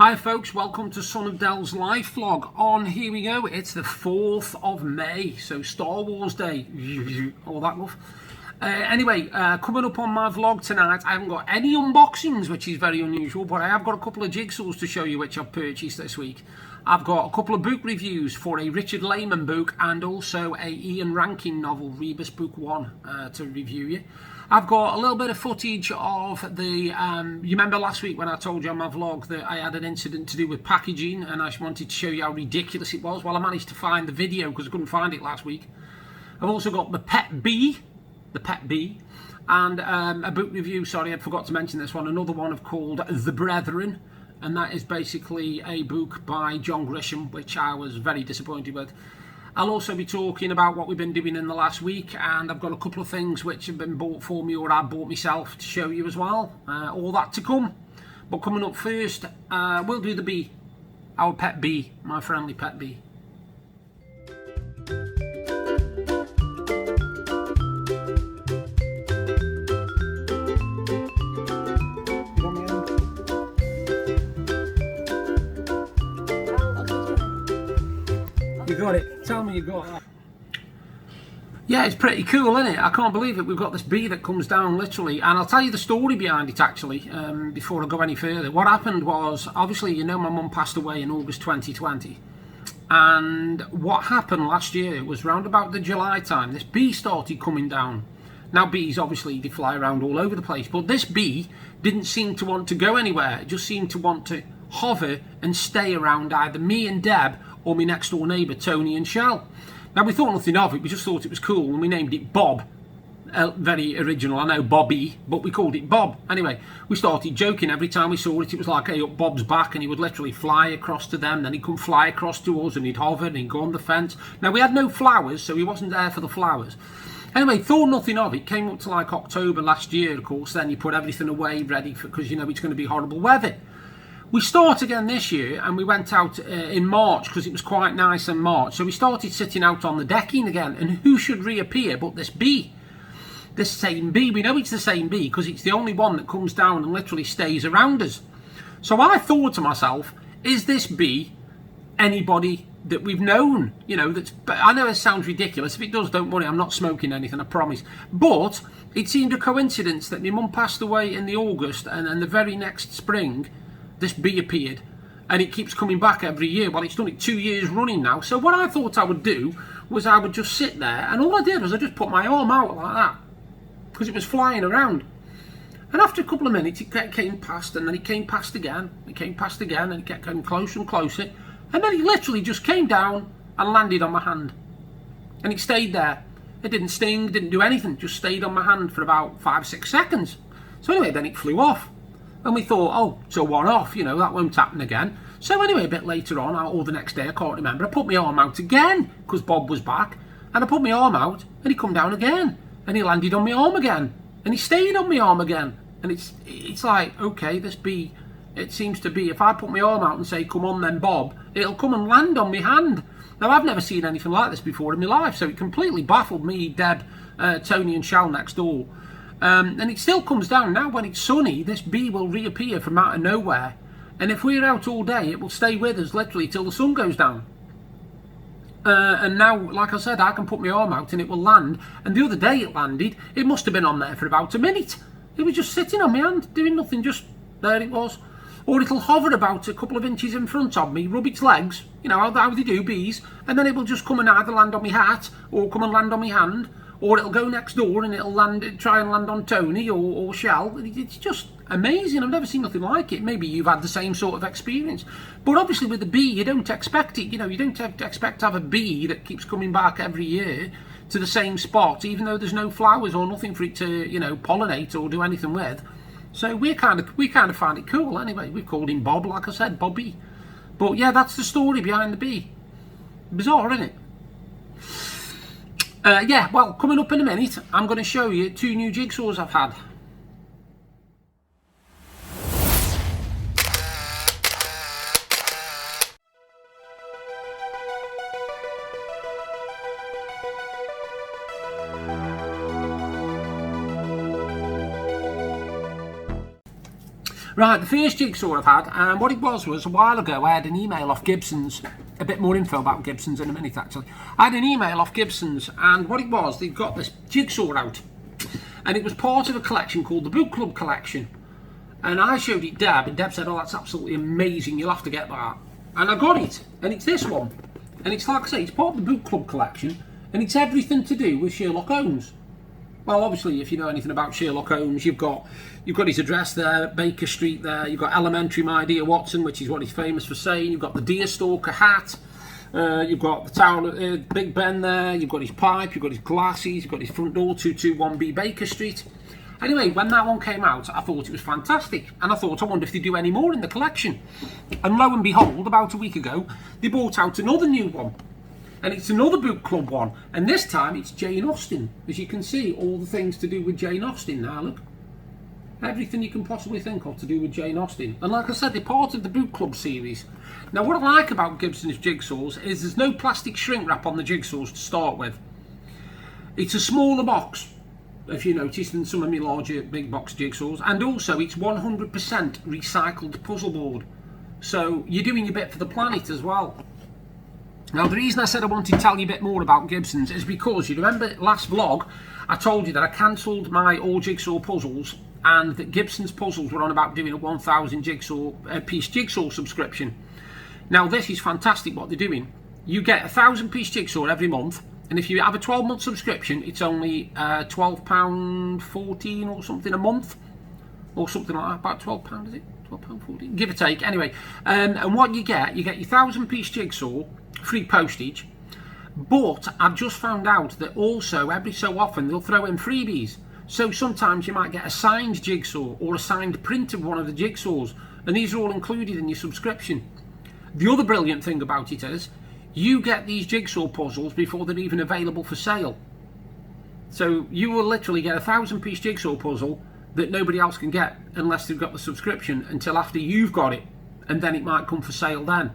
Hi folks, welcome to Sonofdel's live vlog. Here we go, it's the 4th of May, so Star Wars Day, all that love. Anyway, coming up on my vlog tonight, I haven't got any unboxings, which is very unusual, but I have got a couple of Jigsaws to show you which I've purchased this week. I've got a couple of book reviews for a Richard Laymon book and also a Ian Rankin novel, Rebus Book 1, to review you. I've got a little bit of footage of the, you remember last week when I told you on my vlog that I had an incident to do with packaging and I just wanted to show you how ridiculous it was. Well, I managed to find the video because I couldn't find it last week. I've also got the Pet Bee, and a book review, sorry, I forgot to mention this one, another one called The Brethren, and that is basically a book by John Grisham, which I was very disappointed with. I'll also be talking about what we've been doing in the last week, and I've got a couple of things which have been bought for me or I've bought myself to show you as well. All that to come. But coming up first, we'll do the bee, our pet bee, my friendly pet bee. You got it. Tell me you got that. Yeah, it's pretty cool, isn't it? I can't believe it. We've got this bee that comes down literally, and I'll tell you the story behind it actually, before I go any further. What happened was, obviously, you know, my mum passed away in August 2020, and what happened last year was round about the July time, this bee started coming down. Now, bees, obviously, they fly around all over the place, but this bee didn't seem to want to go anywhere. It just seemed to want to hover and stay around either me and Deb or my next door neighbour Tony and Shell. Now, we thought nothing of it, we just thought it was cool, and we named it Bob. Very original, I know, Bobby, but we called it Bob. Anyway, we started joking every time we saw it. It was like, hey, up Bob's back, and he would literally fly across to them, then he'd come fly across to us, and he'd hover, and he'd go on the fence. Now, we had no flowers, so he wasn't there for the flowers. Anyway, thought nothing of it. Came up to like October last year, of course, then you put everything away, ready for, because you know it's going to be horrible weather. We start again this year, and we went out in March because it was quite nice in March. So we started sitting out on the decking again, and who should reappear but this bee? This same bee. We know it's the same bee because it's the only one that comes down and literally stays around us. So I thought to myself, is this bee anybody that we've known? You know, that's. I know it sounds ridiculous. If it does, don't worry, I'm not smoking anything, I promise. But it seemed a coincidence that my mum passed away in the August, and then the very next spring, this bee appeared, and it keeps coming back every year. Well, it's done it 2 years running now. So what I thought I would do was I would just sit there, and all I did was I just put my arm out like that because it was flying around. And after a couple of minutes, it came past, and then it came past again. It came past again, and it kept getting closer and closer. And then it literally just came down and landed on my hand, and it stayed there. It didn't sting, didn't do anything, just stayed on my hand for about 5-6 seconds. So anyway, then it flew off. And we thought, oh, it's a one-off, you know, that won't happen again. So anyway, a bit later on, or the next day, I can't remember, I put my arm out again, because Bob was back, and I put my arm out, and he come down again, and he landed on my arm again, and he stayed on my arm again. And it's like, okay, this bee, it seems to be, if I put my arm out and say, come on then, Bob, it'll come and land on my hand. Now, I've never seen anything like this before in my life, so it completely baffled me, Deb, Tony and Shell next door. And it still comes down. Now when it's sunny, this bee will reappear from out of nowhere, and if we're out all day, it will stay with us literally till the sun goes down. And now, like I said, I can put my arm out and it will land. And the other day it landed, it must have been on there for about a minute. It was just sitting on my hand doing nothing, just there it was. Or it'll hover about a couple of inches in front of me, rub its legs, you know how they do, bees, and then it will just come and either land on my hat or come and land on my hand. Or it'll go next door and it'll try and land on Tony or Shell. It's just amazing. I've never seen nothing like it. Maybe you've had the same sort of experience. But obviously with the bee, you don't expect it. You know, you don't expect to have a bee that keeps coming back every year to the same spot, even though there's no flowers or nothing for it to, you know, pollinate or do anything with. So we kind of find it cool anyway. We've called him Bob, like I said, Bobby. But yeah, that's the story behind the bee. Bizarre, isn't it? Yeah, well, coming up in a minute, I'm going to show you 2 new Jigsaws I've had. Right, the first Jigsaw I've had, and what it was a while ago, I had an email off Gibsons, a bit more info about Gibsons in a minute actually. I had an email off Gibsons, and what it was, they've got this Jigsaw out, and it was part of a collection called the Book Club Collection. And I showed it Deb, and Deb said, oh, that's absolutely amazing, you'll have to get that. And I got it, and it's this one. And it's like I say, it's part of the Book Club Collection, and it's everything to do with Sherlock Holmes. Well, obviously, if you know anything about Sherlock Holmes, you've got his address there, Baker Street there, you've got Elementary, My Dear Watson, which is what he's famous for saying, you've got the Deerstalker hat, you've got the Tower, Big Ben there, you've got his pipe, you've got his glasses, you've got his front door, 221B Baker Street. Anyway, when that one came out, I thought it was fantastic, and I thought, I wonder if they do any more in the collection. And lo and behold, about a week ago, they brought out another new one. And it's another book club one, and this time it's Jane Austen. As you can see, all the things to do with Jane Austen now, look. Everything you can possibly think of to do with Jane Austen. And like I said, they're part of the book club series. Now what I like about Gibsons Jigsaws is there's no plastic shrink wrap on the Jigsaws to start with. It's a smaller box, if you notice, than some of my larger big box Jigsaws. And also it's 100% recycled puzzle board. So you're doing a bit for the planet as well. Now, the reason I said I wanted to tell you a bit more about Gibsons is because, you remember last vlog, I told you that I cancelled my all Jigsaw puzzles and that Gibsons puzzles were on about doing a 1,000 piece Jigsaw subscription. Now, this is fantastic what they're doing. You get a 1,000-piece Jigsaw every month, and if you have a 12-month subscription, it's only £12.14 or something a month, or something like that, about £12, is it? £12.14, give or take, anyway. And what you get your 1,000-piece Jigsaw, free postage, but I've just found out that also every so often they'll throw in freebies. So sometimes you might get a signed Jigsaw or a signed print of one of the Jigsaws, and these are all included in your subscription. The other brilliant thing about it is you get these Jigsaw puzzles before they're even available for sale. So you will literally get a 1,000-piece Jigsaw puzzle that nobody else can get unless they've got the subscription until after you've got it, and then it might come for sale then.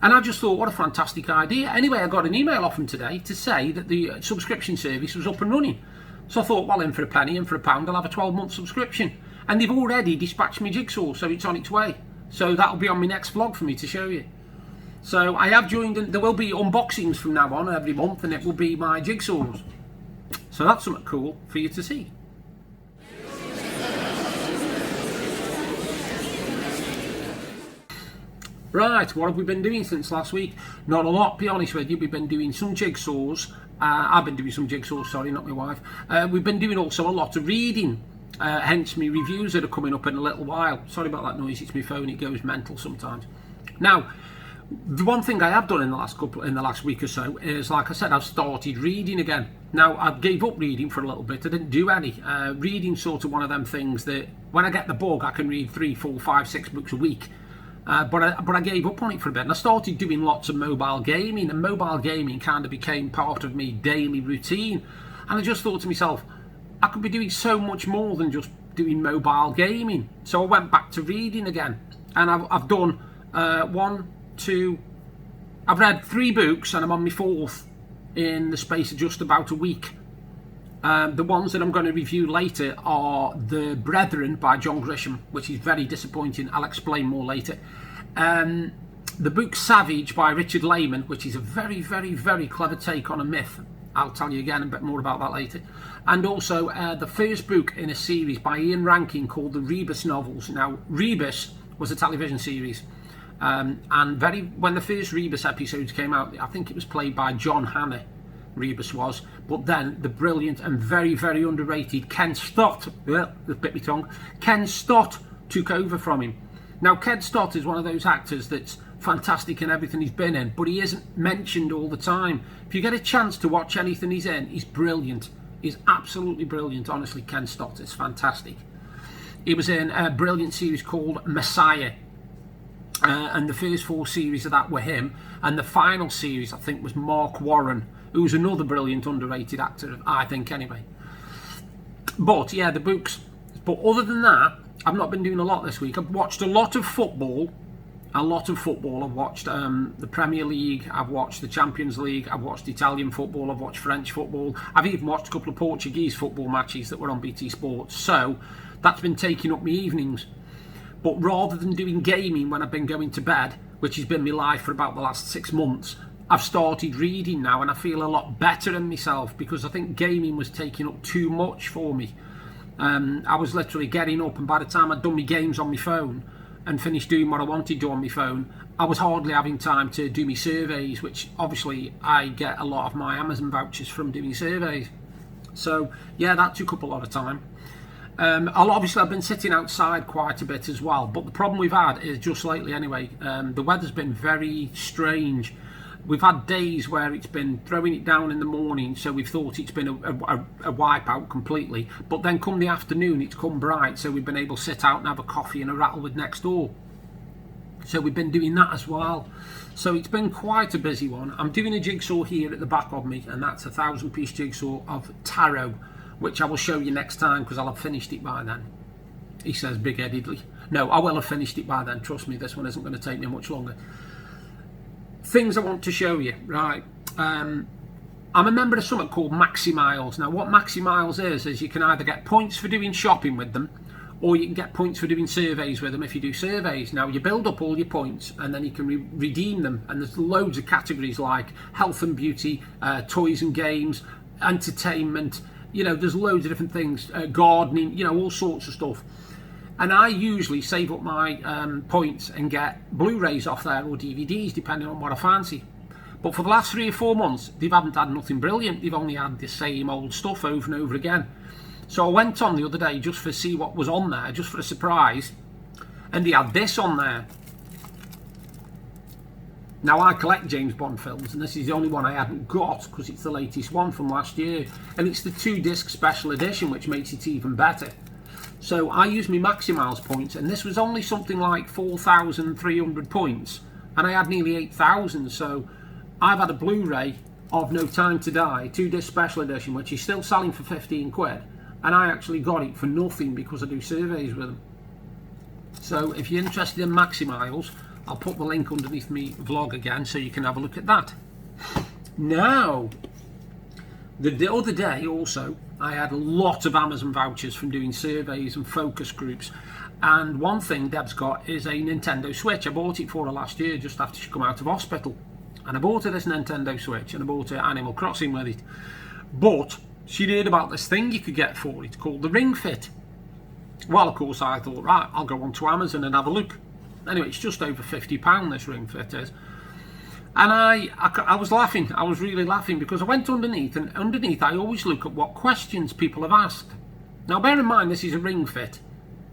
And I just thought, what a fantastic idea. Anyway, I got an email off them today to say that the subscription service was up and running. So I thought, well, in for a penny, in for a pound, I'll have a 12-month subscription. And they've already dispatched me Jigsaw, so it's on its way. So that'll be on my next vlog for me to show you. So I have joined, and there will be unboxings from now on every month, and it will be my Jigsaws. So that's something cool for you to see. Right, what have we been doing since last week? Not a lot, be honest with you. We've been doing some Jigsaws. I've been doing some Jigsaws, sorry, not my wife. We've been doing also a lot of reading, hence my reviews that are coming up in a little while. Sorry about that noise, it's my phone, it goes mental sometimes. Now, the one thing I have done in the last week or so is, like I said, I've started reading again. Now, I gave up reading for a little bit. I didn't do any. Reading's sort of one of them things that when I get the bug, I can read 3, 4, 5, 6 books a week. But I gave up on it for a bit, and I started doing lots of mobile gaming, and mobile gaming kind of became part of me daily routine. And I just thought to myself, I could be doing so much more than just doing mobile gaming. So I went back to reading again, and I've done I've read 3 books, and I'm on my 4th in the space of just about a week. The ones that I'm going to review later are The Brethren by John Grisham, which is very disappointing. I'll explain more later. The book Savage by Richard Laymon, which is a very, very, very clever take on a myth. I'll tell you again a bit more about that later. And also the first book in a series by Ian Rankin called the Rebus novels. Now, Rebus was a television series. And when the first Rebus episodes came out, I think it was played by John Hannah. Rebus was, but then the brilliant and very, very underrated Ken Stott, Ken Stott took over from him. Now, Ken Stott is one of those actors that's fantastic in everything he's been in, but he isn't mentioned all the time. If you get a chance to watch anything he's in, he's brilliant. He's absolutely brilliant, honestly. Ken Stott is fantastic. He was in a brilliant series called Messiah, and the first 4 series of that were him, and the final series, I think, was Mark Warren, who's another brilliant, underrated actor, I think, anyway. But, yeah, the books. But other than that, I've not been doing a lot this week. I've watched a lot of football. I've watched the Premier League. I've watched the Champions League. I've watched Italian football. I've watched French football. I've even watched a couple of Portuguese football matches that were on BT Sports. So, that's been taking up my evenings. But rather than doing gaming when I've been going to bed, which has been my life for about the last 6 months, I've started reading now, and I feel a lot better in myself, because I think gaming was taking up too much for me. I was literally getting up, and by the time I'd done my games on my phone and finished doing what I wanted to do on my phone, I was hardly having time to do my surveys, which obviously I get a lot of my Amazon vouchers from doing surveys. So yeah, that took up a lot of time. I've been sitting outside quite a bit as well, but the problem we've had is, just lately anyway, the weather's been very strange. We've had days where it's been throwing it down in the morning, so we've thought it's been a wipeout completely, but then come the afternoon it's come bright, so we've been able to sit out and have a coffee and a rattle with next door. So we've been doing that as well. So it's been quite a busy one. I'm doing a jigsaw here at the back of me, and that's a 1,000-piece jigsaw of tarot, which I will show you next time, because I'll have finished it by then. He says big-headedly. No, I will have finished it by then, trust me, this one isn't going to take me much longer. Things I want to show you, right. I'm a member of something called Maxi Miles. Now what Maxi Miles is you can either get points for doing shopping with them, or you can get points for doing surveys with them if you do surveys. Now you build up all your points, and then you can redeem them, and there's loads of categories like health and beauty, toys and games, entertainment, there's loads of different things, gardening, all sorts of stuff. And I usually save up my points and get Blu-rays off there, or DVDs, depending on what I fancy. But for the last 3 or 4 months, they haven't had nothing brilliant. They've only had the same old stuff over and over again. So I went on the other day just to see what was on there, just for a surprise, and they had this on there. Now I collect James Bond films, and this is the only one I hadn't got, because it's the latest one from last year, and it's the 2-disc special edition, which makes it even better. So I used my Maxi Miles points, and this was only something like 4,300 points, and I had nearly 8,000. So I've had a Blu-ray of No Time to Die 2-disc special edition, which is still selling for 15 quid, and I actually got it for nothing because I do surveys with them. So if you're interested in Maxi Miles, I'll put the link underneath me vlog again, so you can have a look at that. Now, the other day also, I had a lot of Amazon vouchers from doing surveys and focus groups, and one thing Deb's got is a Nintendo Switch. I bought it for her last year, just after she come out of hospital, and I bought her this Nintendo Switch, and I bought her Animal Crossing with it. But she'd heard about this thing you could get for it called the Ring Fit. Well, of course, I thought, right, I'll go onto Amazon and have a look. Anyway, it's just over £50, this Ring Fit is. And I was laughing, I was really laughing, because I went underneath, and underneath I always look at what questions people have asked. Now bear in mind, this is a Ring Fit,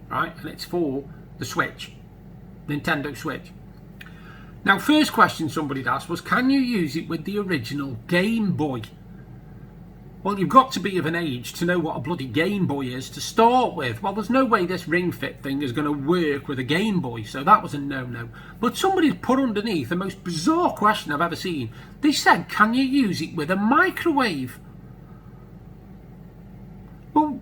right, and it's for the Switch, Nintendo Switch. Now first question somebody asked was, can you use it with the original Game Boy? Well, you've got to be of an age to know what a bloody Game Boy is to start with. Well, there's no way this Ring Fit thing is going to work with a Game Boy, so that was a no-no. But somebody's put underneath the most bizarre question I've ever seen. They said, can you use it with a microwave? Well,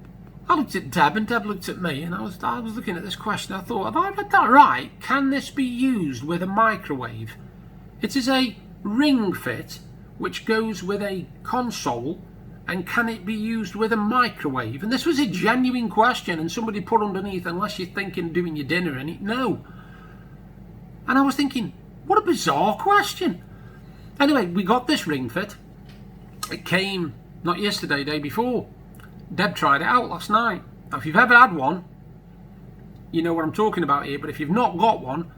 I looked at Deb, and Deb looked at me, and I was looking at this question. I thought, have I read that right? Can this be used with a microwave? It is a Ring Fit, which goes with a console, and can it be used with a microwave? And this was a genuine question, and somebody put underneath, unless you're thinking of doing your dinner in it, no. And I was thinking, what a bizarre question. Anyway, we got this Ring Fit. It came, not yesterday, day before. Deb tried it out last night. Now, if you've ever had one, you know what I'm talking about here, but if you've not got one,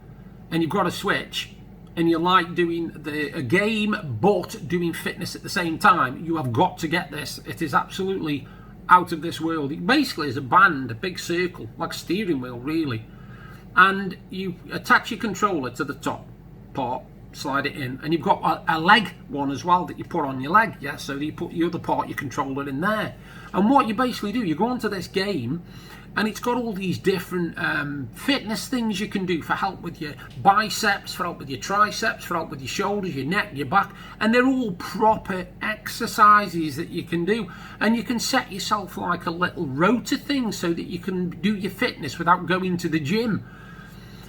and you've got a Switch, and you like doing a game but doing fitness at the same time, you have got to get this. It is absolutely out of this world. It basically is a band, a big circle, like a steering wheel really, and you attach your controller to the top part, slide it in, and you've got a leg one as well that you put on your leg, yeah, so you put the other part, your controller, in there. And what you basically do, you go onto this game, and it's got all these different fitness things you can do for help with your biceps, for help with your triceps, for help with your shoulders, your neck, your back, and they're all proper exercises that you can do. And you can set yourself like a little rotor thing so that you can do your fitness without going to the gym.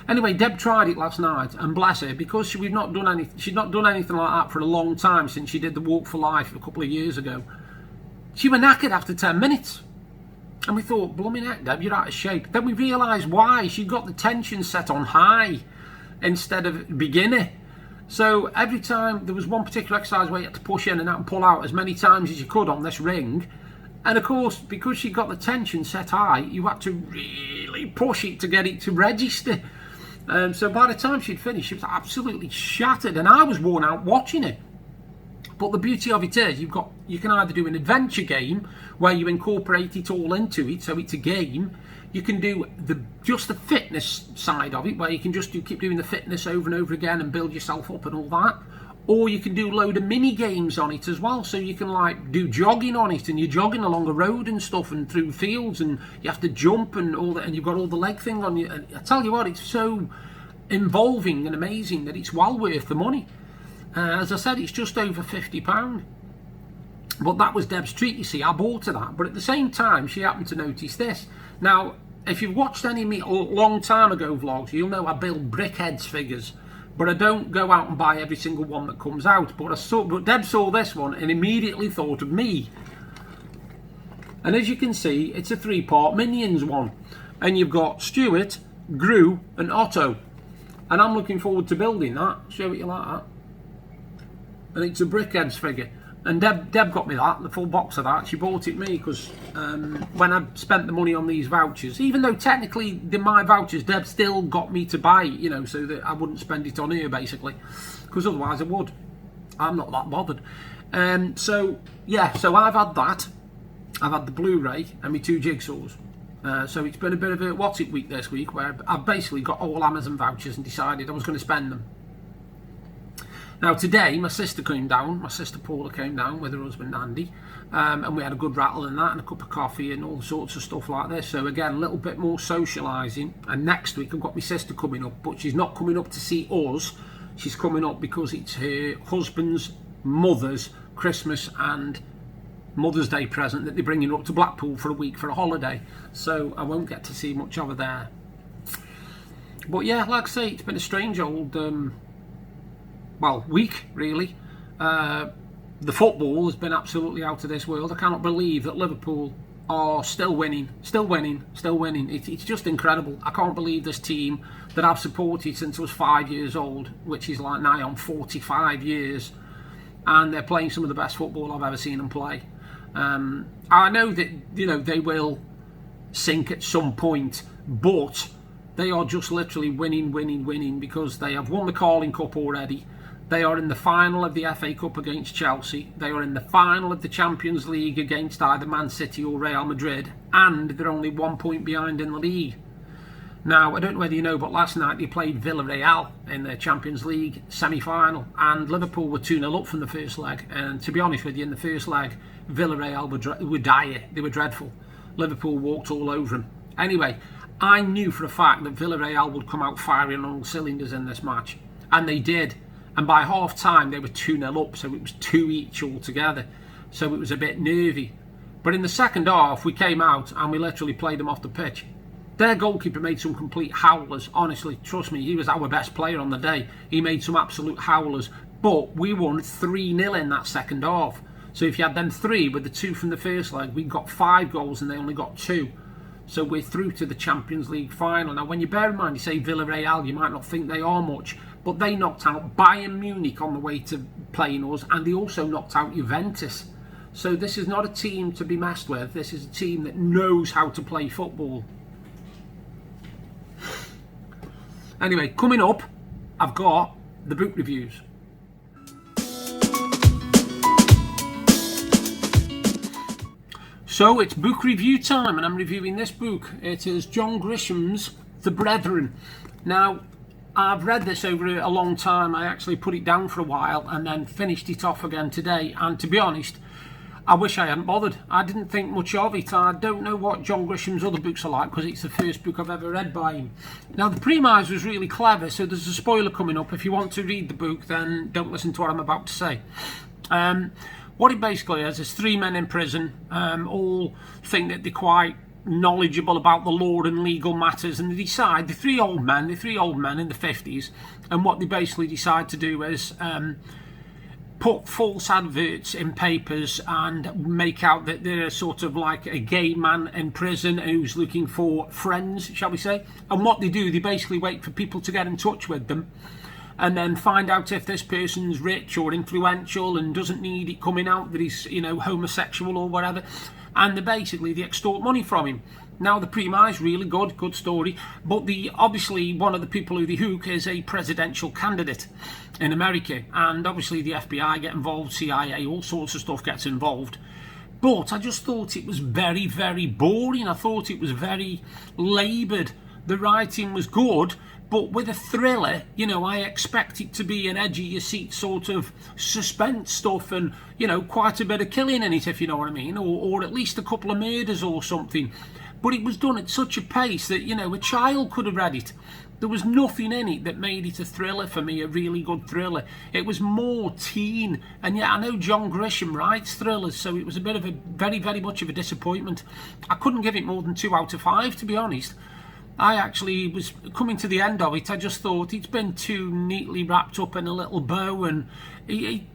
Anyway, Deb tried it last night, and bless her, because she'd not done anything like that for a long time since she did the Walk for Life a couple of years ago. She was knackered after 10 minutes. And we thought, blooming heck, Deb, you're out of shape. Then we realised why. She got the tension set on high instead of beginner. So every time there was one particular exercise where you had to push in and out and pull out as many times as you could on this ring. And of course, because she got the tension set high, you had to really push it to get it to register. So by the time she'd finished, she was absolutely shattered, and I was worn out watching it. But the beauty of it is, you can either do an adventure game where you incorporate it all into it, so it's a game. You can do just the fitness side of it, where you can just keep doing the fitness over and over again and build yourself up and all that. Or you can do a load of mini games on it as well, so you can like do jogging on it, and you're jogging along a road and stuff and through fields, and you have to jump and all that, and you've got all the leg thing on you. And I tell you what, it's so involving and amazing that it's well worth the money. As I said, it's just over £50. But that was Deb's treat, you see. I bought her that. But at the same time, she happened to notice this. Now, if you've watched any of me long time ago vlogs, you'll know I build Brickheadz figures. But I don't go out and buy every single one that comes out. But Deb saw this one and immediately thought of me. And as you can see, it's a 3-part Minions one. And you've got Stuart, Gru and Otto. And I'm looking forward to building that. Show it you like that. And it's a Brickheadz figure. And Deb got me that, the full box of that. She bought it me because when I spent the money on these vouchers, even though technically they're my vouchers, Deb still got me to buy it, you know, so that I wouldn't spend it on her basically, because otherwise I would. I'm not that bothered. So yeah, so I've had that. I've had the Blu-ray and my 2 Jigsaws. So it's been a bit of a what's it week this week, where I've basically got all Amazon vouchers and decided I was going to spend them. Now today, my sister came down, my sister Paula came down with her husband Andy, and we had a good rattle and that, and a cup of coffee and all sorts of stuff like this. So again, a little bit more socialising. And next week I've got my sister coming up, but she's not coming up to see us. She's coming up because it's her husband's mother's Christmas and Mother's Day present that they're bringing up to Blackpool for a week for a holiday. So I won't get to see much of her there. But yeah, like I say, it's been a strange old week really. The football has been absolutely out of this world. I cannot believe that Liverpool are still winning. It's just incredible. I can't believe this team that I've supported since I was 5 years old, which is like nigh on 45 years, and they're playing some of the best football I've ever seen them play. I know that, you know, they will sink at some point, but they are just literally winning because they have won the Carling Cup already. They are in the final of the FA Cup against Chelsea. They are in the final of the Champions League against either Man City or Real Madrid. And they're only 1 point behind in the league. Now, I don't know whether you know, but last night they played Villarreal in the Champions League semi-final. And Liverpool were 2-0 up from the first leg. And to be honest with you, in the first leg, Villarreal were dire. They were dreadful. Liverpool walked all over them. Anyway, I knew for a fact that Villarreal would come out firing on all cylinders in this match. And they did. And by half time they were 2-0 up, so it was 2 each altogether. So it was a bit nervy. But in the second half we came out and we literally played them off the pitch. Their goalkeeper made some complete howlers. Honestly, trust me, he was our best player on the day. He made some absolute howlers. But we won 3-0 in that second half. So if you had them 3 with the 2 from the first leg, we got 5 goals and they only got 2. So we're through to the Champions League final. Now when you bear in mind, you say Villarreal, you might not think they are much, but they knocked out Bayern Munich on the way to playing us, and they also knocked out Juventus. So this is not a team to be messed with. This is a team that knows how to play football. Anyway, coming up, I've got the book reviews. So it's book review time, and I'm reviewing this book. It is John Grisham's The Brethren. Now, I've read this over a long time. I actually put it down for a while and then finished it off again today. And to be honest, I wish I hadn't bothered. I didn't think much of it. I don't know what John Grisham's other books are like because it's the first book I've ever read by him. Now, the premise was really clever, so there's a spoiler coming up. If you want to read the book, then don't listen to what I'm about to say. What it basically is 3 men in prison, all think that they're quite knowledgeable about the law and legal matters, and they decide, the three old men in the 50s, and what they basically decide to do is put false adverts in papers and make out that they're sort of like a gay man in prison who's looking for friends, shall we say. And what they do, they basically wait for people to get in touch with them and then find out if this person's rich or influential and doesn't need it coming out that he's, you know, homosexual or whatever. And they extort money from him. Now, the premise, really good story, but obviously one of the people who they hook is a presidential candidate in America, and obviously the FBI get involved, CIA, all sorts of stuff gets involved. But I just thought it was very, very boring. I thought it was very laboured. The writing was good, but with a thriller, you know, I expect it to be an edge-of-your-seat sort of suspense stuff and, you know, quite a bit of killing in it, if you know what I mean, or at least a couple of murders or something. But it was done at such a pace that, you know, a child could have read it. There was nothing in it that made it a thriller for me, a really good thriller. It was more teen, and yet I know John Grisham writes thrillers, so it was a bit of a very, very much of a disappointment. I couldn't give it more than 2 out of 5, to be honest. I actually was coming to the end of it. I just thought it's been too neatly wrapped up in a little bow, and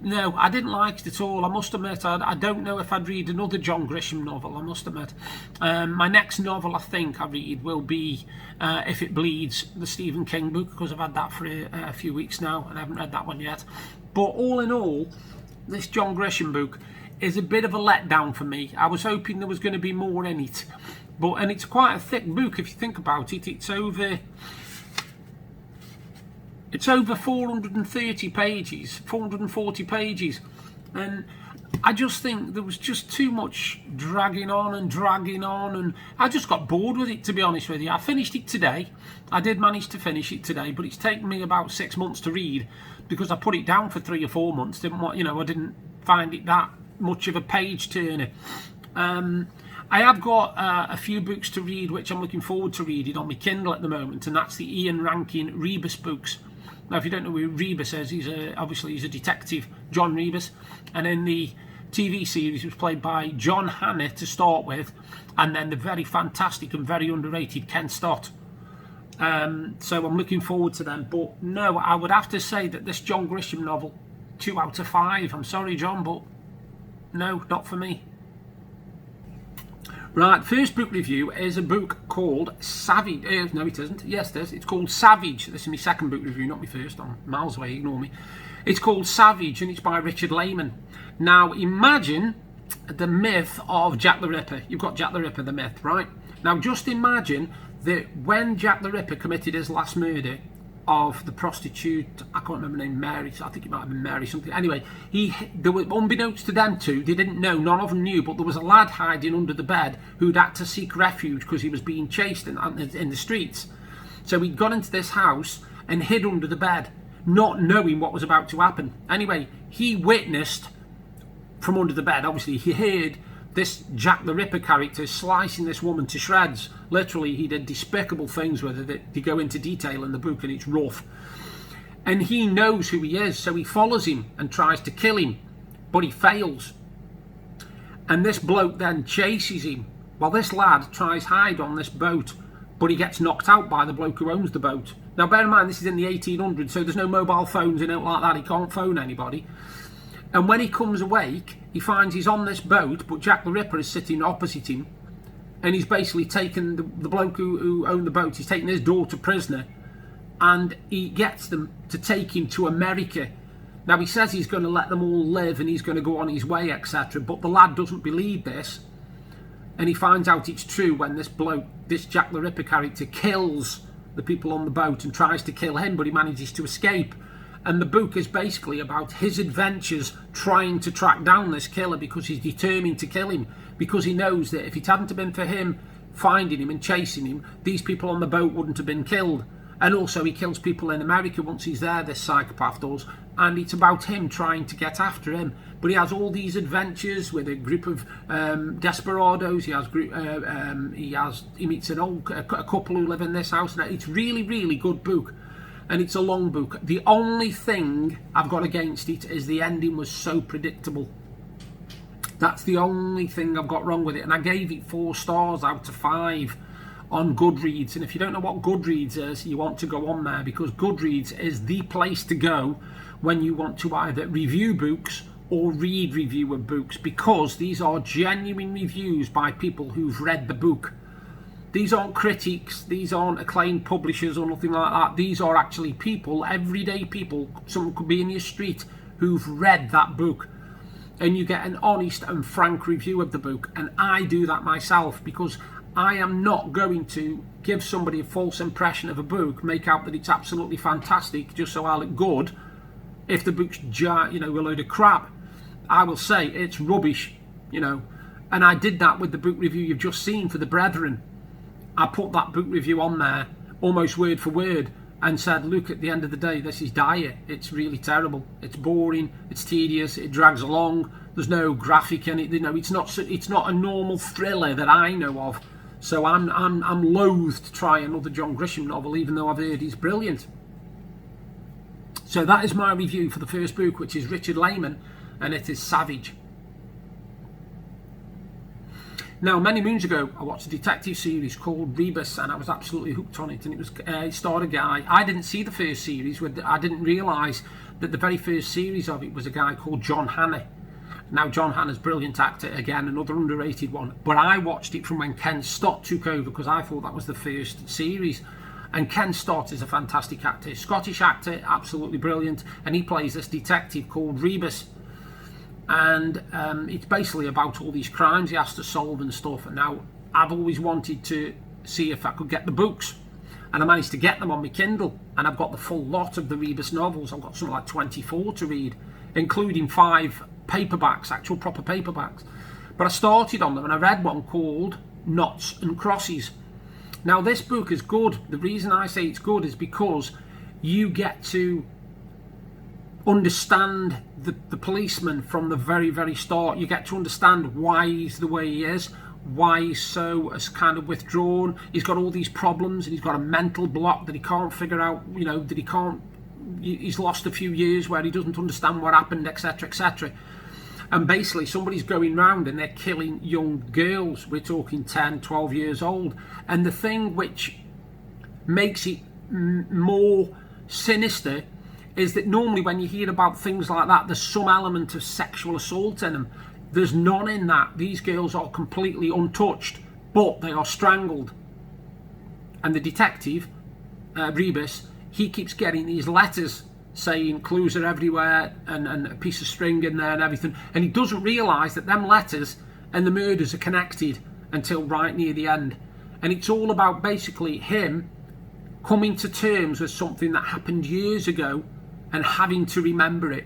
no, I didn't like it at all. I must admit, I don't know if I'd read another John Grisham novel, I must admit. My next novel I think I read will be If It Bleeds, the Stephen King book, because I've had that for a few weeks now and I haven't read that one yet. But all in all, this John Grisham book is a bit of a letdown for me. I was hoping there was going to be more in it. And it's quite a thick book if you think about it. It's over 430 pages, 440 pages. And I just think there was just too much dragging on, and I just got bored with it, to be honest with you. I finished it today. I did manage to finish it today, but it's taken me about 6 months to read because I put it down for 3 or 4 months. I didn't find it that much of a page turner. I have got a few books to read which I'm looking forward to reading on my Kindle at the moment, and that's the Ian Rankin Rebus books. Now, if you don't know who Rebus is, he's a detective, John Rebus, and in the TV series he was played by John Hannah to start with, and then the very fantastic and very underrated Ken Stott. So I'm looking forward to them. But no, I would have to say that this John Grisham novel, 2 out of 5. I'm sorry, John, but no, not for me. Right, first book review is a book called Savage. No, it isn't. Yes, it is. It's called Savage. This is my second book review, not my first. I'm miles away, ignore me. It's called Savage, and it's by Richard Laymon. Now, imagine the myth of Jack the Ripper. You've got Jack the Ripper, the myth, right? Now, just imagine that when Jack the Ripper committed his last murder of the prostitute, I can't remember her name, Mary, I think it might have been Mary something. Anyway, there were, unbeknownst to them two, they didn't know, none of them knew, but there was a lad hiding under the bed who'd had to seek refuge because he was being chased in the streets. So he'd gone into this house and hid under the bed, not knowing what was about to happen. Anyway, he witnessed from under the bed, obviously he heard this Jack the Ripper character slicing this woman to shreds. Literally, he did despicable things with her that they go into detail in the book, and it's rough. And he knows who he is, so he follows him and tries to kill him, but he fails. And this bloke then chases him, while this lad tries hide on this boat, but he gets knocked out by the bloke who owns the boat. Now, bear in mind, this is in the 1800s, so there's no mobile phones and anything like that. He can't phone anybody. And when he comes awake, he finds he's on this boat, but Jack the Ripper is sitting opposite him, and he's basically taken the bloke who owned the boat, he's taken his daughter prisoner, and he gets them to take him to America. Now, he says he's going to let them all live and he's going to go on his way, etc., but the lad doesn't believe this, and he finds out it's true when this bloke, this Jack the Ripper character, kills the people on the boat and tries to kill him, but he manages to escape. And the book is basically about his adventures trying to track down this killer, because he's determined to kill him, because he knows that if it hadn't been for him finding him and chasing him, these people on the boat wouldn't have been killed. And also he kills people in America once he's there, this psychopath does, and it's about him trying to get after him. But he has all these adventures with a group of desperados. He meets a couple who live in this house, and it's really, really good book. And it's a long book. The only thing I've got against it is the ending was so predictable. That's the only thing I've got wrong with it. And I gave it 4 stars out of 5 on Goodreads. And if you don't know what Goodreads is, you want to go on there, because Goodreads is the place to go when you want to either review books or read review of books, because these are genuine reviews by people who've read the book. These aren't critics, these aren't acclaimed publishers or nothing like that. These are actually people, everyday people, someone could be in your street, who've read that book. And you get an honest and frank review of the book. And I do that myself, because I am not going to give somebody a false impression of a book, make out that it's absolutely fantastic just so I look good, if the book's a load of crap. I will say it's rubbish, and I did that with the book review you've just seen for The Brethren. I put that book review on there almost word for word and said, look, at the end of the day, this is dire. It's really terrible. It's boring. It's tedious. It drags along. There's no graphic in it. It's not a normal thriller that I know of. So I'm loath to try another John Grisham novel, even though I've heard he's brilliant. So that is my review for the first book, which is Richard Laymon, and it is Savage. Now, many moons ago, I watched a detective series called Rebus, and I was absolutely hooked on it. And it starred a guy. I didn't see the first series. I didn't realise that the very first series of it was a guy called John Hannah. Now, John Hannah's a brilliant actor, again, another underrated one. But I watched it from when Ken Stott took over, because I thought that was the first series. And Ken Stott is a fantastic actor, Scottish actor, absolutely brilliant. And he plays this detective called Rebus. And it's basically about all these crimes he has to solve and stuff. And now, I've always wanted to see if I could get the books, and I managed to get them on my Kindle, and I've got the full lot of the Rebus novels. I've got something like 24 to read, including 5 paperbacks, actual proper paperbacks. But I started on them, and I read one called Knots and Crosses. Now, this book is good. The reason I say it's good is because you get to understand the policeman from the very, very start. You get to understand why he's the way he is, why he's so as kind of withdrawn. He's got all these problems, and he's got a mental block that he can't figure out, he's lost a few years where he doesn't understand what happened, etc, etc. And basically somebody's going round and they're killing young girls. We're talking 10, 12 years old. And the thing which makes it more sinister is that normally when you hear about things like that, there's some element of sexual assault in them. There's none in that. These girls are completely untouched, but they are strangled. And the detective, Rebus, he keeps getting these letters saying clues are everywhere, and a piece of string in there and everything. And he doesn't realise that them letters and the murders are connected until right near the end. And it's all about basically him coming to terms with something that happened years ago and having to remember it.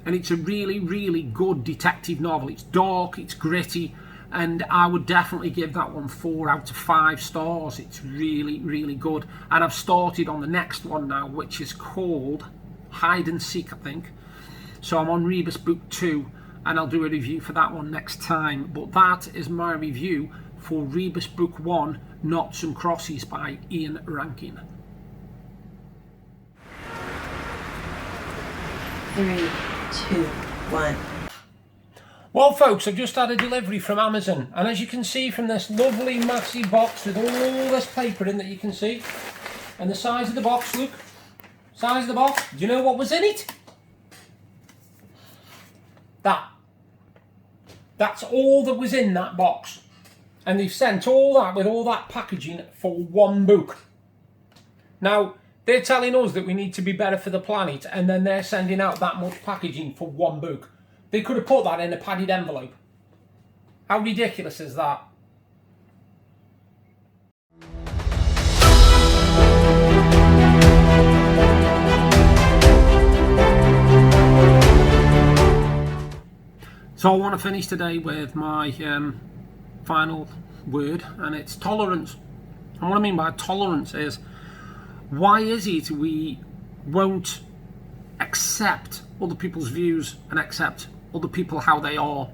And it's a really, really good detective novel. It's dark, it's gritty, and I would definitely give that one 4 out of 5 stars. It's really, really good. And I've started on the next one now, which is called Hide and Seek, I think. So I'm on Rebus book 2, and I'll do a review for that one next time. But that is my review for Rebus book 1, Knots and Crosses by Ian Rankin. 3, 2, 1. Well, folks, I've just had a delivery from Amazon, and as you can see from this lovely massive box with all this paper in that you can see, and the size of the box, look, size of the box, do you know what was in it? That's all that was in that box, and they've sent all that with all that packaging for one book. Now, they're telling us that we need to be better for the planet, and then they're sending out that much packaging for one book. They could have put that in a padded envelope. How ridiculous is that? So I want to finish today with my final word, and it's tolerance. And what I mean by tolerance is, why is it we won't accept other people's views and accept other people how they are?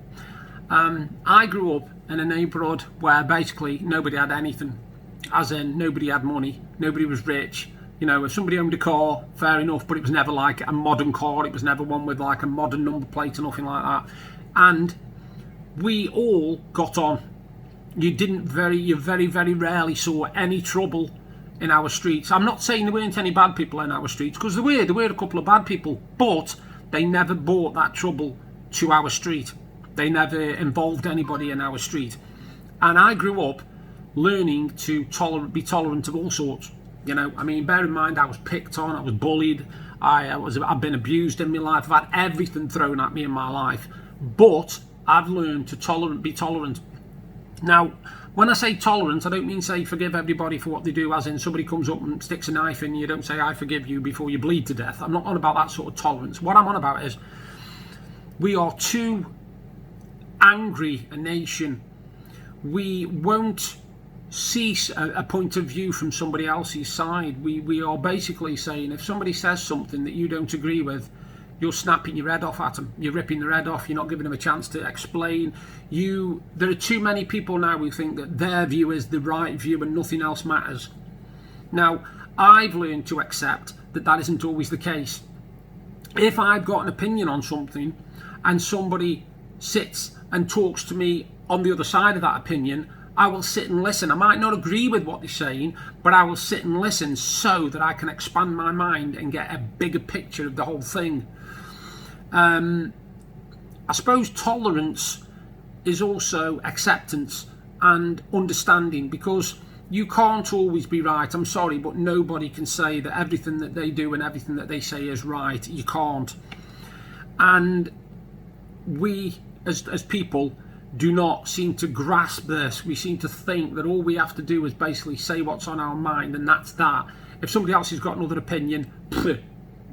I grew up in a neighbourhood where basically nobody had anything, as in nobody had money, nobody was rich. You know, if somebody owned a car, fair enough, but it was never like a modern car, it was never one with like a modern number plate or nothing like that. And we all got on. You very, very rarely saw any trouble in our streets. I'm not saying there weren't any bad people in our streets, because there were a couple of bad people, but they never brought that trouble to our street. They never involved anybody in our street. And I grew up learning to be tolerant of all sorts. You know, I mean, bear in mind, I was picked on, I was bullied, I've been abused in my life, I've had everything thrown at me in my life, but I've learned to be tolerant. Now, when I say tolerant, I don't mean say forgive everybody for what they do, as in somebody comes up and sticks a knife in you, you don't say I forgive you before you bleed to death. I'm not on about that sort of tolerance. What I'm on about is we are too angry a nation. We won't see a point of view from somebody else's side. We are basically saying if somebody says something that you don't agree with, you're snapping your head off at them. You're ripping their head off. You're not giving them a chance to explain. There are too many people now who think that their view is the right view and nothing else matters. Now, I've learned to accept that that isn't always the case. If I've got an opinion on something and somebody sits and talks to me on the other side of that opinion, I will sit and listen. I might not agree with what they're saying, but I will sit and listen so that I can expand my mind and get a bigger picture of the whole thing. I suppose tolerance is also acceptance and understanding, because you can't always be right. I'm sorry, but nobody can say that everything that they do and everything that they say is right. You can't. And we, as people, do not seem to grasp this. We seem to think that all we have to do is basically say what's on our mind, and that's that. If somebody else has got another opinion,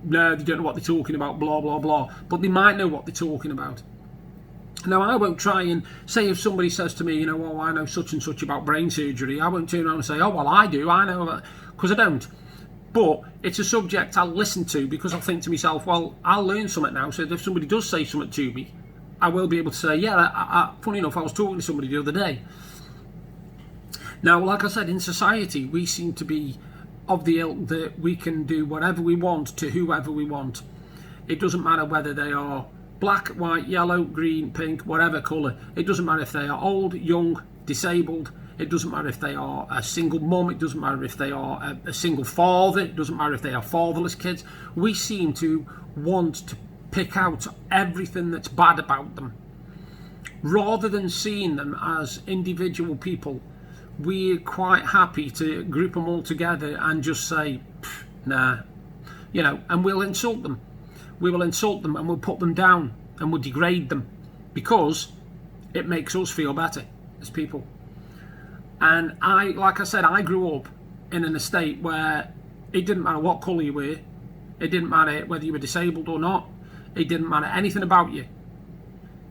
no, they don't know what they're talking about, blah, blah, blah. But they might know what they're talking about. Now, I won't try and say, if somebody says to me, you know, oh, I know such and such about brain surgery, I won't turn around and say, oh, well, I do, I know that, because I don't. But it's a subject I'll listen to, because I'll think to myself, well, I'll learn something now, so if somebody does say something to me, I will be able to say, yeah, funny enough, I was talking to somebody the other day. Now, like I said, in society, we seem to be of the ilk that we can do whatever we want to whoever we want. It doesn't matter whether they are black, white, yellow, green, pink, whatever colour. It doesn't matter if they are old, young, disabled. It doesn't matter if they are a single mum. It doesn't matter if they are a single father. It doesn't matter if they are fatherless kids. We seem to want to pick out everything that's bad about them. Rather than seeing them as individual people, we're quite happy to group them all together and just say, nah, you know, and we'll insult them. We will insult them and we'll put them down and we'll degrade them, because it makes us feel better as people. And like I said, I grew up in an estate where it didn't matter what colour you were, it didn't matter whether you were disabled or not, it didn't matter anything about you.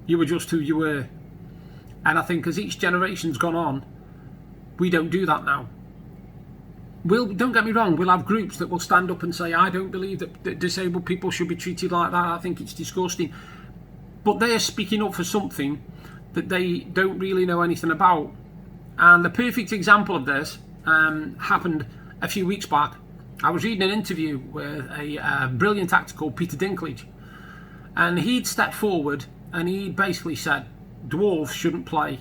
You were just who you were. And I think as each generation's gone on, we don't do that now. Don't get me wrong, we'll have groups that will stand up and say, I don't believe that disabled people should be treated like that, I think it's disgusting. But they are speaking up for something that they don't really know anything about. And the perfect example of this happened a few weeks back. I was reading an interview with a brilliant actor called Peter Dinklage. And he'd stepped forward and he basically said, dwarves shouldn't play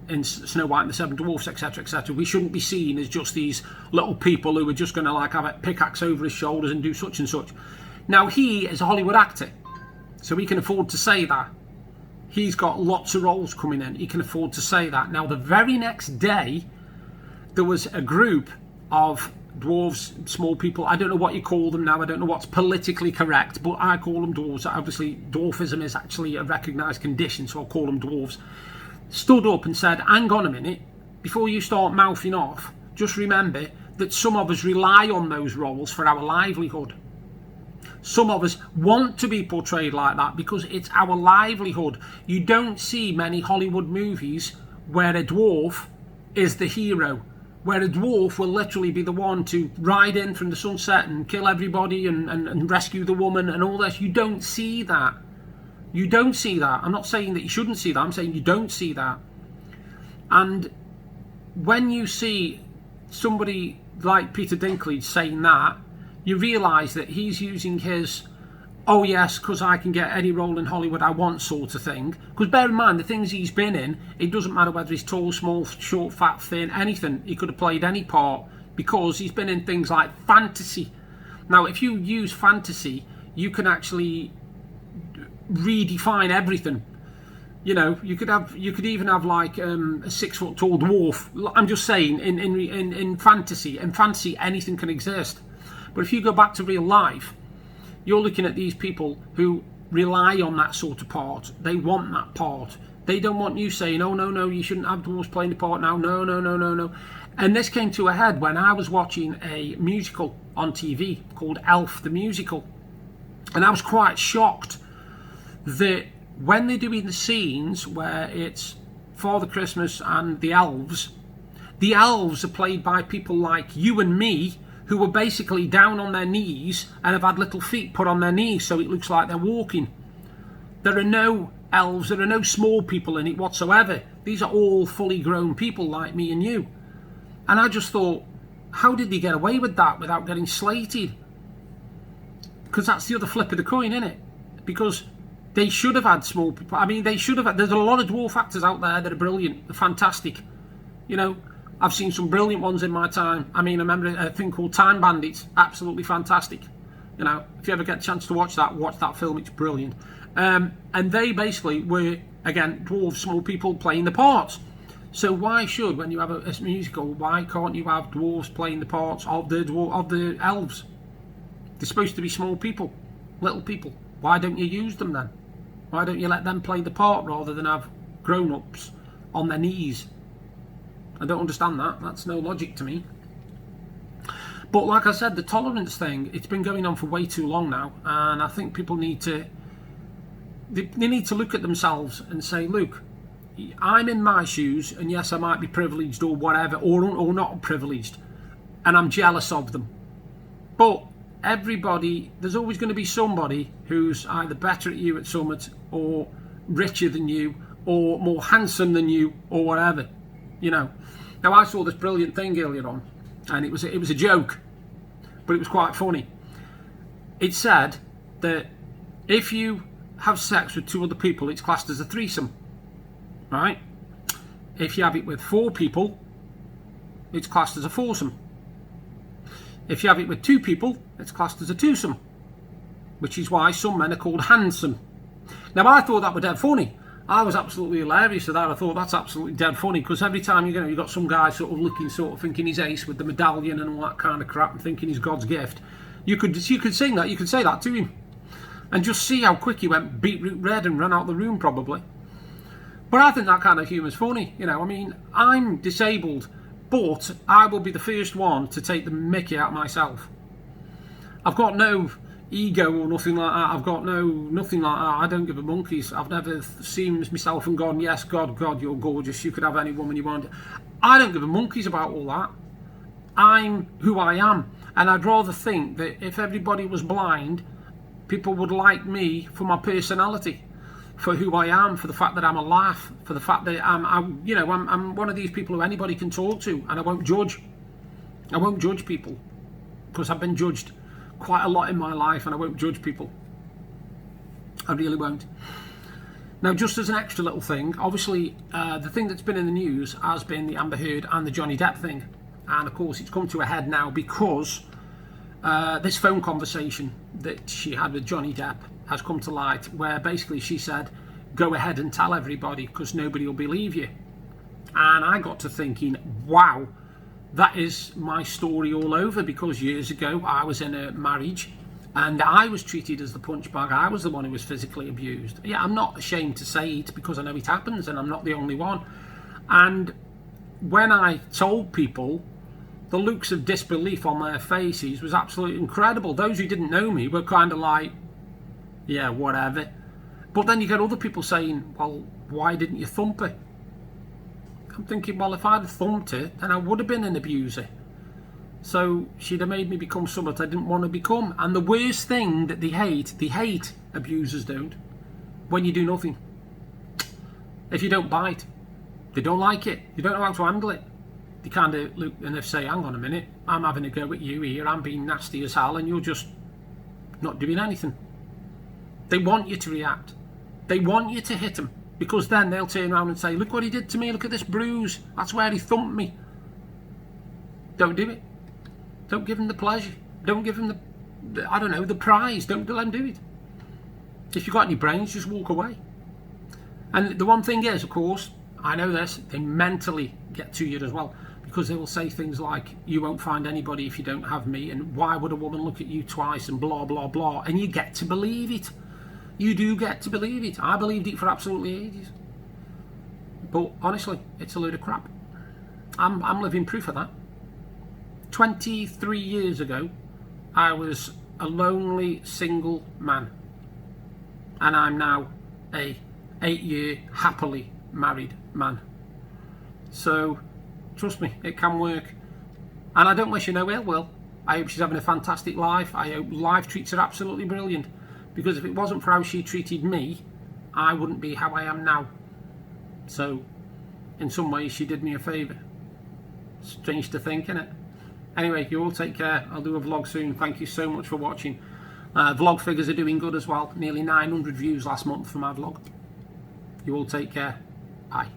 in Snow White and the Seven Dwarfs, etc., etc. We shouldn't be seen as just these little people who are just going to like have a pickaxe over his shoulders and do such and such. Now, he is a Hollywood actor, so he can afford to say that. He's got lots of roles coming in. He can afford to say that. Now, the very next day, there was a group of dwarves, small people. I don't know what you call them now. I don't know what's politically correct, but I call them dwarves. Obviously, dwarfism is actually a recognised condition, so I'll call them dwarves. Stood up and said, hang on a minute, before you start mouthing off, just remember that some of us rely on those roles for our livelihood. Some of us want to be portrayed like that because it's our livelihood. You don't see many Hollywood movies where a dwarf is the hero, where a dwarf will literally be the one to ride in from the sunset and kill everybody and rescue the woman and all this. You don't see that. You don't see that. I'm not saying that you shouldn't see that. I'm saying you don't see that. And when you see somebody like Peter Dinklage saying that, you realise that he's using his oh yes, because I can get any role in Hollywood I want sort of thing. Because bear in mind, the things he's been in, it doesn't matter whether he's tall, small, short, fat, thin, anything. He could have played any part because he's been in things like fantasy. Now, if you use fantasy, you can actually redefine everything. You know, you could even have like a 6 foot tall dwarf. I'm just saying, in fantasy, anything can exist. But if you go back to real life, you're looking at these people who rely on that sort of part. They want that part. They don't want you saying, oh, no, you shouldn't have dwarves playing the part now. No. And this came to a head when I was watching a musical on TV called Elf the Musical. And I was quite shocked that when they're doing the scenes where it's Father Christmas and the Elves are played by people like you and me, who are basically down on their knees and have had little feet put on their knees so it looks like they're walking. There are no elves, there are no small people in it whatsoever. These are all fully grown people like me and you. And I just thought, how did they get away with that without getting slated? Because that's the other flip of the coin, isn't it? Because they should have had small people. I mean, they should have had, there's a lot of dwarf actors out there that are brilliant, they're fantastic. You know, I've seen some brilliant ones in my time. I mean, I remember a thing called Time Bandits, absolutely fantastic. You know, if you ever get a chance to watch that film, it's brilliant. And they basically were, again, dwarves, small people playing the parts. So why should, when you have a musical, why can't you have dwarves playing the parts of the elves? They're supposed to be small people, little people. Why don't you use them then? Why don't you let them play the part rather than have grown-ups on their knees? I don't understand that. That's no logic to me. But like I said, the tolerance thing, it's been going on for way too long now, and I think people need to they need to look at themselves and say, look, I'm in my shoes, and yes, I might be privileged or whatever, or not privileged, and I'm jealous of them. But everybody, there's always going to be somebody who's either better at you at something, or richer than you, or more handsome than you, or whatever, you know. Now, I saw this brilliant thing earlier on, and it was a joke, but it was quite funny. It said that if you have sex with 2 other people, it's classed as a threesome, right? If you have it with 4 people, it's classed as a foursome. If you have it with 2 people, it's classed as a twosome, which is why some men are called handsome. Now, I thought that was dead funny. I was absolutely hilarious at that. I thought that's absolutely dead funny, because every time you've got some guy sort of looking, sort of thinking he's ace with the medallion and all that kind of crap, and thinking he's God's gift, you could sing that, you could say that to him, and just see how quick he went beetroot red and ran out the room probably. But I think that kind of humour's funny, you know. I mean, I'm disabled, but I will be the first one to take the mickey out of myself. I've got no ego or nothing like that. I've got nothing like that. I don't give a monkeys. I've never seen myself and gone, yes, God, you're gorgeous, you could have any woman you want. I don't give a monkeys about all that. I'm who I am, and I'd rather think that if everybody was blind, people would like me for my personality, for who I am, for the fact that I'm a laugh, for the fact that I'm one of these people who anybody can talk to, and I won't judge. I won't judge people, because I've been judged quite a lot in my life, and I won't judge people. I really won't. Now, just as an extra little thing, obviously the thing that's been in the news has been the Amber Heard and the Johnny Depp thing, and of course it's come to a head now because this phone conversation that she had with Johnny Depp has come to light, where basically she said, go ahead and tell everybody because nobody will believe you. And I got to thinking, wow, that is my story all over, because years ago I was in a marriage and I was treated as the punch bag. I was the one who was physically abused. Yeah, I'm not ashamed to say it, because I know it happens and I'm not the only one. And when I told people, the looks of disbelief on their faces was absolutely incredible. Those who didn't know me were kind of like, yeah, whatever. But then you get other people saying, well, why didn't you thump her? I'm thinking, well, if I'd thumped her, then I would have been an abuser. So she'd have made me become something I didn't want to become. And the worst thing that they hate, abusers don't, when you do nothing. If you don't bite, they don't like it. You don't know how to handle it. They kind of look and they say, hang on a minute, I'm having a go at you here, I'm being nasty as hell, and you're just not doing anything. They want you to react. They want you to hit them, because then they'll turn around and say, look what he did to me, look at this bruise, that's where he thumped me. Don't do it. Don't give him the pleasure. Don't give him the, I don't know, the prize. Don't let him do it. If you've got any brains, just walk away. And the one thing is, of course, I know this, they mentally get to you as well, because they will say things like, you won't find anybody if you don't have me, and why would a woman look at you twice, and blah, blah, blah, and you get to believe it. You do get to believe it. I believed it for absolutely ages. But honestly, it's a load of crap. I'm living proof of that. 23 years ago, I was a lonely single man, and I'm now a 8-year happily married man. So trust me, it can work, and I don't wish her no ill will. I hope she's having a fantastic life. I hope life treats her absolutely brilliant, because if it wasn't for how she treated me, I wouldn't be how I am now. So in some ways she did me a favour. Strange to think, innit? Anyway, you all take care. I'll do a vlog soon. Thank you so much for watching. Vlog figures are doing good as well. Nearly 900 views last month for my vlog. You all take care. Bye.